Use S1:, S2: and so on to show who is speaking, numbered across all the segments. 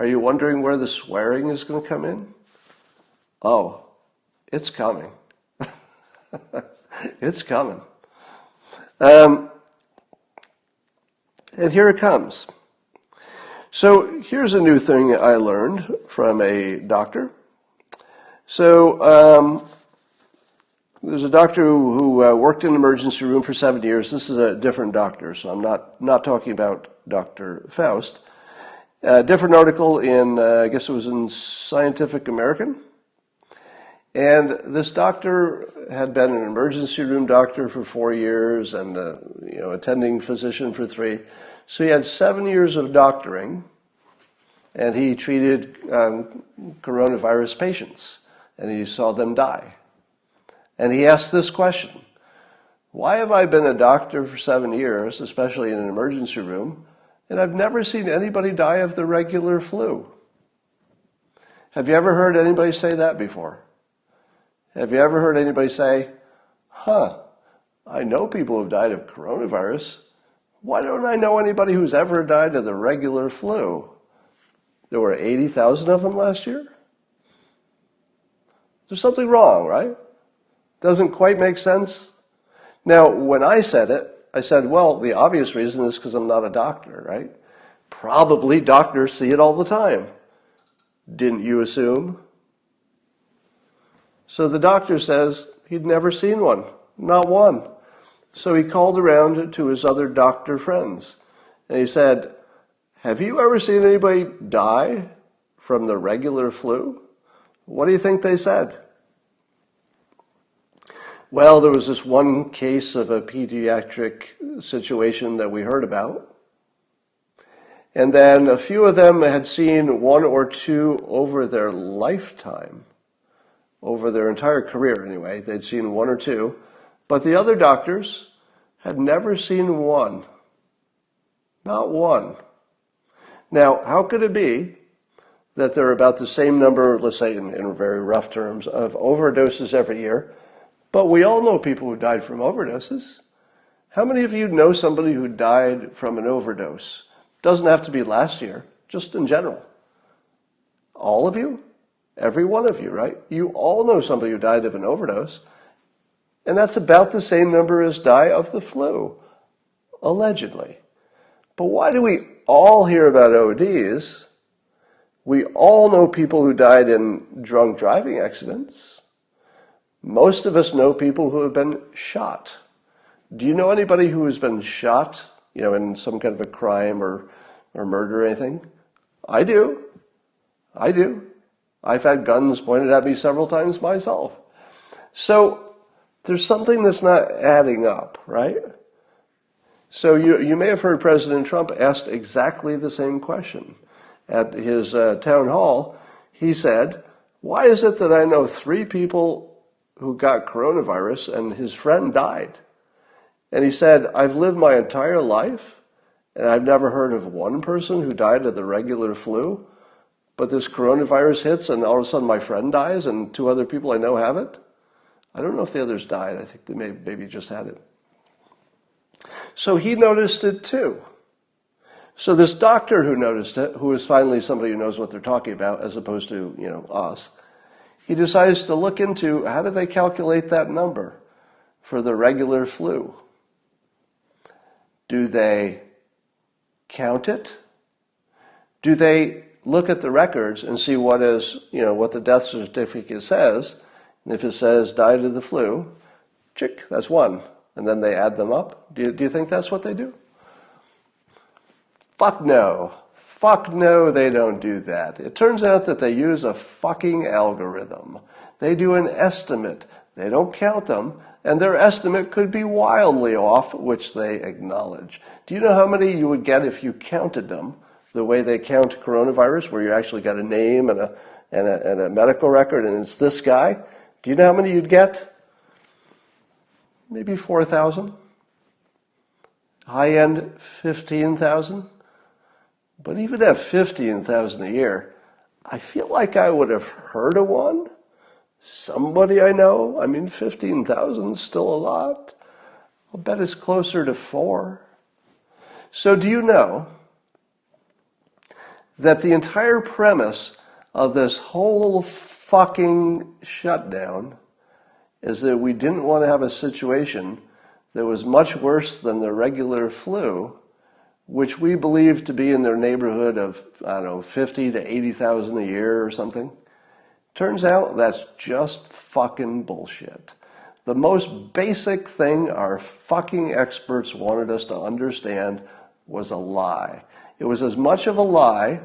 S1: Are you wondering where the swearing is going to come in? Oh, it's coming. It's coming. And here it comes. So here's a new thing I learned from a doctor. So there's a doctor who worked in the emergency room for 7 years. This is a different doctor, so I'm not talking about Dr. Faust. A different article in, I guess it was in Scientific American. And this doctor had been an emergency room doctor for 4 years and attending physician for 3. So he had 7 years of doctoring, and he treated coronavirus patients, and he saw them die. And he asked this question: why have I been a doctor for 7 years, especially in an emergency room, and I've never seen anybody die of the regular flu? Have you ever heard anybody say that before? Have you ever heard anybody say, I know people who've died of coronavirus. Why don't I know anybody who's ever died of the regular flu? There were 80,000 of them last year? There's something wrong, right? Doesn't quite make sense. Now, when I said it, I said, well, the obvious reason is because I'm not a doctor, right? Probably doctors see it all the time. Didn't you assume? So the doctor says he'd never seen one, not one. So he called around to his other doctor friends, and he said, have you ever seen anybody die from the regular flu? What do you think they said? Well, there was this one case of a pediatric situation that we heard about. And then a few of them had seen 1 or 2 over their lifetime, over their entire career anyway. They'd seen 1 or 2. But the other doctors had never seen one. Not one. Now, how could it be that there are about the same number, let's say in very rough terms, of overdoses every year, but we all know people who died from overdoses? How many of you know somebody who died from an overdose? Doesn't have to be last year, just in general. All of you? Every one of you, right? You all know somebody who died of an overdose. And that's about the same number as die of the flu, allegedly. But why do we all hear about ODs? We all know people who died in drunk driving accidents. Most of us know people who have been shot. Do you know anybody who has been shot, in some kind of a crime or murder or anything? I do. I've had guns pointed at me several times myself. So there's something that's not adding up, right? So you may have heard President Trump asked exactly the same question. At his town hall, he said, why is it that I know 3 people who got coronavirus and his friend died? And he said, I've lived my entire life and I've never heard of one person who died of the regular flu, but this coronavirus hits and all of a sudden my friend dies and 2 other people I know have it. I don't know if the others died. I think they maybe just had it. So he noticed it too. So this doctor who noticed it, who is finally somebody who knows what they're talking about as opposed to, us, he decides to look into how do they calculate that number for the regular flu. Do they count it? Do they look at the records and see what the death certificate says? And if it says died of the flu, chick, that's 1. And then they add them up. Do you think that's what they do? Fuck no. Fuck no, they don't do that. It turns out that they use a fucking algorithm. They do an estimate. They don't count them, and their estimate could be wildly off, which they acknowledge. Do you know how many you would get if you counted them the way they count coronavirus, where you actually got a name and a medical record, and it's this guy? Do you know how many you'd get? Maybe 4,000. High-end, 15,000. But even at 15,000 a year, I feel like I would have heard of one. Somebody I know. 15,000 is still a lot. I'll bet it's closer to 4. So do you know that the entire premise of this whole fucking shutdown is that we didn't want to have a situation that was much worse than the regular flu, which we believe to be in their neighborhood of, 50 to 80,000 a year or something. Turns out that's just fucking bullshit. The most basic thing our fucking experts wanted us to understand was a lie. It was as much of a lie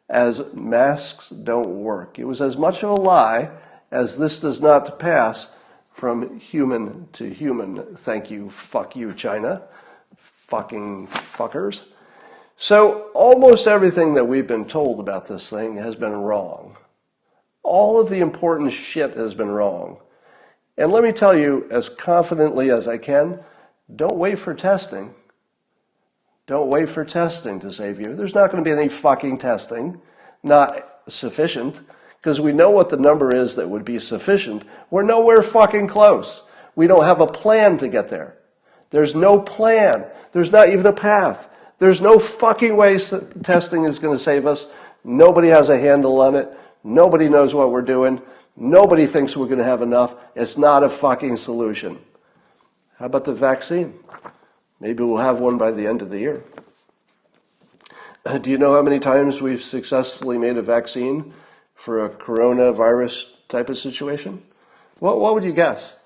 S1: as masks don't work. It was as much of a lie as this does not pass from human to human. Thank you, fuck you, China. Fucking fuckers. So almost everything that we've been told about this thing has been wrong. All of the important shit has been wrong. And let me tell you as confidently as I can, don't wait for testing. Don't wait for testing to save you. There's not going to be any fucking testing, not sufficient, because we know what the number is that would be sufficient. We're nowhere fucking close. We don't have a plan to get there. There's no plan. There's not even a path. There's no fucking way testing is going to save us. Nobody has a handle on it. Nobody knows what we're doing. Nobody thinks we're going to have enough. It's not a fucking solution. How about the vaccine? Maybe we'll have one by the end of the year. Do you know how many times we've successfully made a vaccine for a coronavirus type of situation? What would you guess?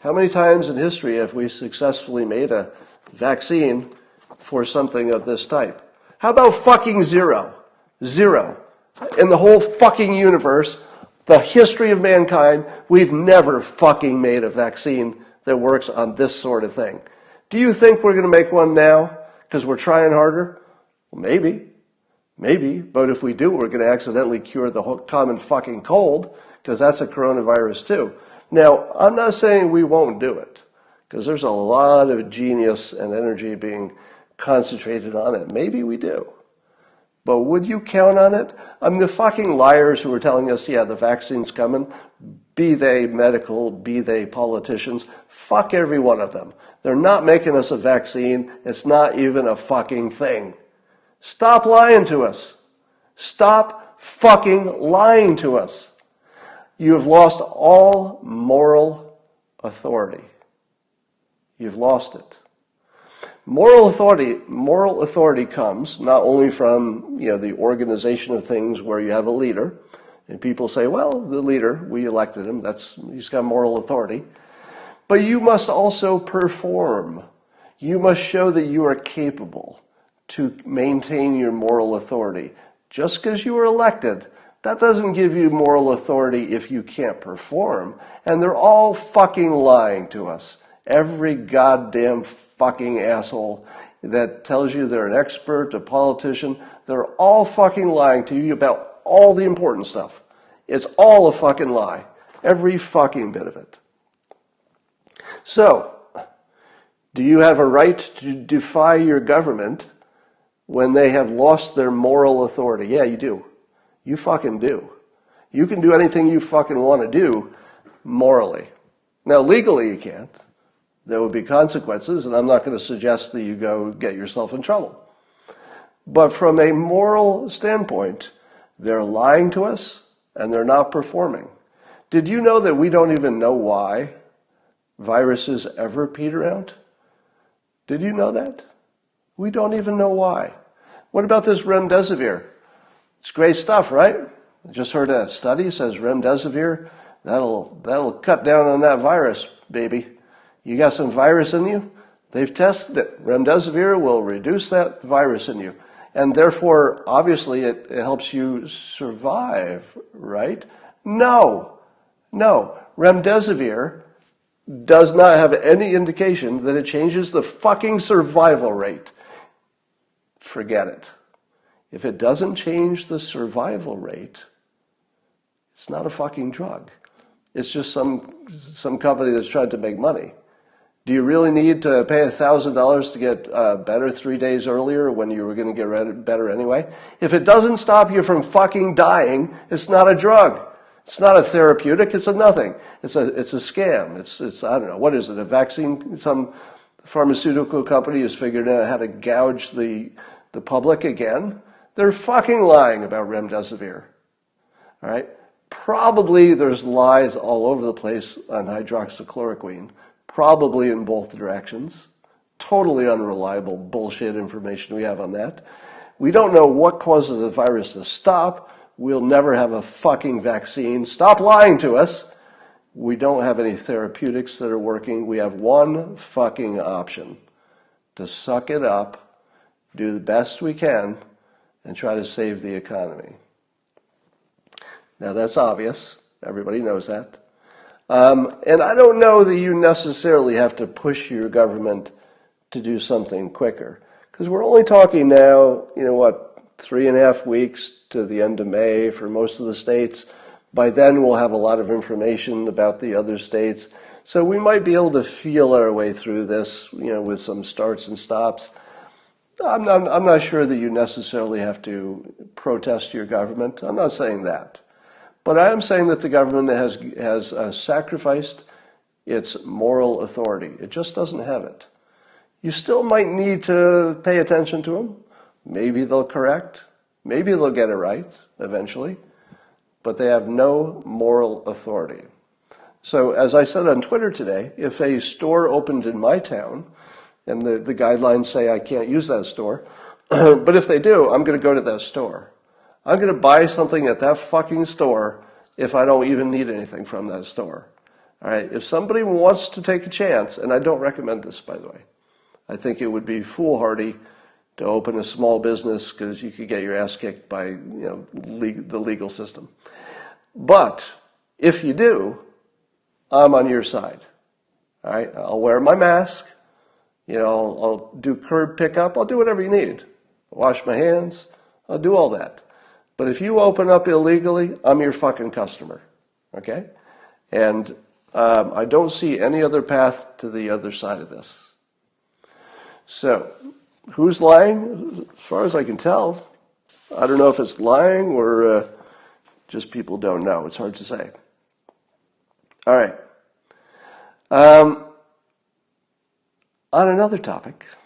S1: How many times in history have we successfully made a vaccine for something of this type? How about fucking zero? Zero. In the whole fucking universe, the history of mankind, we've never fucking made a vaccine that works on this sort of thing. Do you think we're going to make one now because we're trying harder? Well, maybe. But if we do, we're going to accidentally cure the whole common fucking cold because that's a coronavirus too. Now, I'm not saying we won't do it because there's a lot of genius and energy being concentrated on it. Maybe we do. But would you count on it? I mean, the fucking liars who are telling us, yeah, the vaccine's coming, be they medical, be they politicians, fuck every one of them. They're not making us a vaccine. It's not even a fucking thing. Stop lying to us. Stop fucking lying to us. You have lost all moral authority. You've lost it. Moral authority comes not only from, the organization of things where you have a leader, and people say, well, the leader, we elected him, he's got moral authority. But you must also perform. You must show that you are capable to maintain your moral authority. Just because you were elected, that doesn't give you moral authority if you can't perform. And they're all fucking lying to us. Every goddamn fucking asshole that tells you they're an expert, a politician, they're all fucking lying to you about all the important stuff. It's all a fucking lie. Every fucking bit of it. So, do you have a right to defy your government when they have lost their moral authority? Yeah, you do. You fucking do. You can do anything you fucking want to do morally. Now, legally you can't. There would be consequences, and I'm not going to suggest that you go get yourself in trouble. But from a moral standpoint, they're lying to us, and they're not performing. Did you know that we don't even know why viruses ever peter out? Did you know that? We don't even know why. What about this remdesivir? It's great stuff, right? I just heard a study says remdesivir, that'll cut down on that virus, baby. You got some virus in you? They've tested it. Remdesivir will reduce that virus in you. And therefore, obviously, it helps you survive, right? No. Remdesivir does not have any indication that it changes the fucking survival rate. Forget it. If it doesn't change the survival rate, it's not a fucking drug. It's just some company that's trying to make money. Do you really need to pay $1,000 to get better 3 days earlier when you were going to get better anyway? If it doesn't stop you from fucking dying, it's not a drug. It's not a therapeutic. It's a nothing. It's a scam. It's I don't know, what is it? A vaccine? Some pharmaceutical company has figured out how to gouge the public again. They're fucking lying about remdesivir. All right? Probably there's lies all over the place on hydroxychloroquine, probably in both directions. Totally unreliable bullshit information we have on that. We don't know what causes the virus to stop. We'll never have a fucking vaccine. Stop lying to us. We don't have any therapeutics that are working. We have one fucking option: to suck it up, do the best we can, and try to save the economy. Now that's obvious. Everybody knows that. And I don't know that you necessarily have to push your government to do something quicker. Because we're only talking now, 3.5 weeks to the end of May for most of the states. By then we'll have a lot of information about the other states. So we might be able to feel our way through this, with some starts and stops. I'm not sure that you necessarily have to protest your government. I'm not saying that. But I am saying that the government has sacrificed its moral authority. It just doesn't have it. You still might need to pay attention to them. Maybe they'll correct. Maybe they'll get it right eventually. But they have no moral authority. So as I said on Twitter today, if a store opened in my town, and the guidelines say I can't use that store, but if they do, I'm going to go to that store. I'm going to buy something at that fucking store if I don't even need anything from that store. All right? If somebody wants to take a chance, and I don't recommend this, by the way, I think it would be foolhardy to open a small business because you could get your ass kicked by the legal system. But if you do, I'm on your side. All right? I'll wear my mask. I'll do curb pickup. I'll do whatever you need. Wash my hands. I'll do all that. But if you open up illegally, I'm your fucking customer, okay? And I don't see any other path to the other side of this. So, who's lying? As far as I can tell, I don't know if it's lying or just people don't know. It's hard to say. All right. On another topic,